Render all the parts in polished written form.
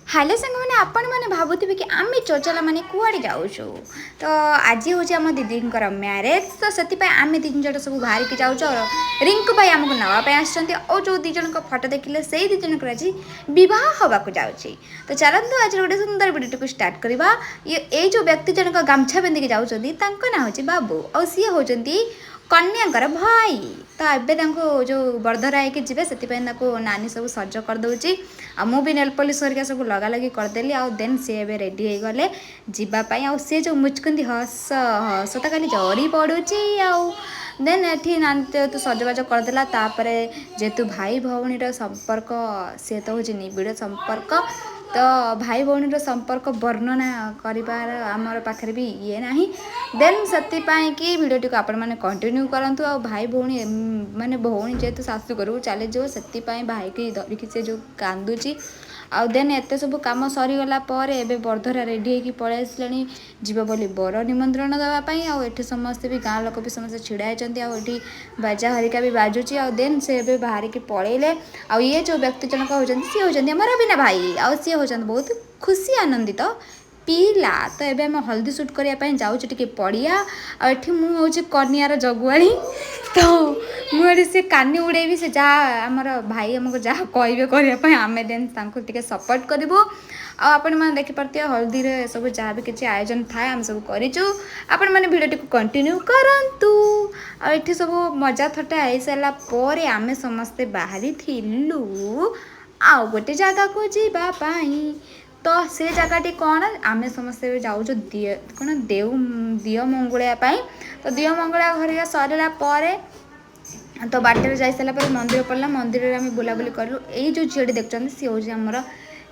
Hello सांग मैंने आपण मैंने भावुवे कि आम चोचला मैंने कूड़े जाऊँ तो आज हूँ आम दीदी म्यारेज तो से आम तीन जन सब बाहर की जाऊँ रिंकू भाई आमको नावाई आसो जो दीज फटो देखिले से दीजन आज बह हवा जाऊँगी तो चलतु आज गोटे सुंदर भिडियो को स्टार्ट करवा ये जो व्यक्ति जनक गामछा पिंधिकी जाऊँगी ना हूँ बाबू और सी हूँ कन्या भाई तो एवं जो बरधरा होगी जी से नानी सब सज करदे मु भी नेल पॉलिश करके सब लगा लगी करदेली आउ देन सी ए रेडी हो गले जीवाई आ सी जो मुचुकती हस हस तो खाली जरी पड़ुची आउ देन ये नानी तो सजबाज करदेला जेहेतु भाई भौणी संपर्क सी तो हूँ निबिड़ संपर्क तो भाई भौणी संपर्क वर्णना कर आमर पाखे भी ये ना देन से कि भिडियो को आपण मैंने कंटिन्यू करूँ आ भाई भौणी माने भौणी जेहेतु शाशु घर चले जो से भाई की धरिकी से जो कांदुची आउ देन एत सब कम सरीगला एवं बरधरा रेडी होगी पलि आसले जीव बोली बर निमंत्रण देवाई आठ समस्ते भी गाँव लोक भी समस्त छिड़ा होती आठी बाजा हरिका भी बाजुची आउ देन से बाहर की पलैले आ ये जो व्यक्ति जनक होती सी होती मोर बिना भाई आ सी होती बहुत खुशी आनंदित पीला तो एबे हम हल्दी शूट करने जाऊँ टे पड़िया आठ मुझे कन्यार जगुआणी तो मुझे सी कानी उड़ेबी से जहाँ आमर भाई आमको जहाँ कहे करने आम देन टे सपोर्ट करूँ आपण मैंने देखिपे हल्दी रे सब जहाँ भी किसी आयोजन थाए आम सब करूँ आपण मैंने भिडियो को कंटिन्यू करंतु आठ सब मजा थटा हो सारापर आम समस्ते बाहरी थिलु आउ गोटे जगह को जीवाई तो से जगहटी कौन आम समस्ते जाऊँ कौन दियो मंगुड़ापी तो दियो मंगुड़ा घर सरला तो बाटर जा सारापर मंदिर पड़ा मंदिर में आम बुलाबुली करूँ ये जो झील देखते सी हूँ आमर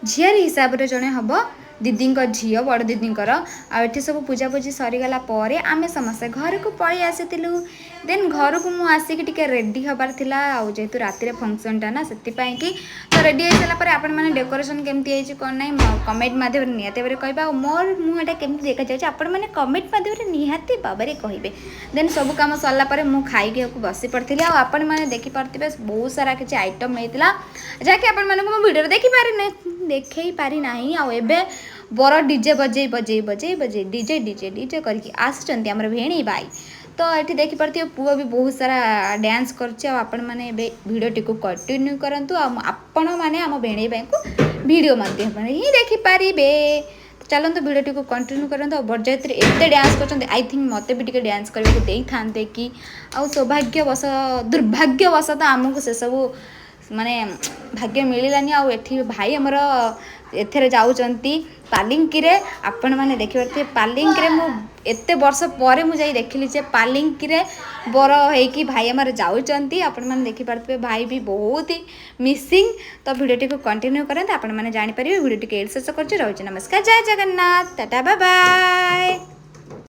झील हिसाब से जड़े हम दीदी झी बड़ दीदी आठ सब पूजापूजी सरीगला आम समस्ते घर को पलि आसी देन घर को मुझे आसिक रेडी हबार थिला जेहेतु राति फंक्शनटा ना से तो रेडी हो सारापर आपण मैंने डेकोरेशन केमती कौन ना कमेंट मध्यम निहाती भाव कहवा मोर मुँहटा केमती देखा जाए आपण मैंने कमेंट मध्यम निहाती भाव कहे देन सब कम सरला मुझे खाई बसी पड़ी आपण मैंने देखिपे बहुत सारा किसी आइटम होता जहाँकि आपण मैं भिडियो देखी पारि ना आबे बर डीजे बजे बजे बजे बजे डीजे डीजे डीजे करके आसुँच भेणी भाई तो ये देखिपे पुआ भी बहुत सारा डांस कर मैंने भिडियो को कंटिन्यू करूँ आपण मैंने आम भेणी भाई को भिडियो मध्यम ही देखिपारे चलते भिडियो को कंटिन्यू करूँ बरजात्री एत डांस कर आई थिंक मत भी डांस करने को दे था कि आ सौभाग्यवश दुर्भाग्यवश तो आमको से सब माने भाग्य मिलानी आठी भाई आमर एथेर जाऊँगी पालिंकी रे आपण मैंने देखिपे पालिंकी रे एत वर्ष पर मुझे देखिली जे पालिंकी रे बर होगी भाई आमर जाऊँगी आपण मैंने देखिपे भाई भी बहुत ही मिसिंग तो भिडियो को कंटिन्यू करते आपण मैंने जानीपर भिडियो शेष कर नमस्कार जय जगन्नाथ टाटा बाय बाय।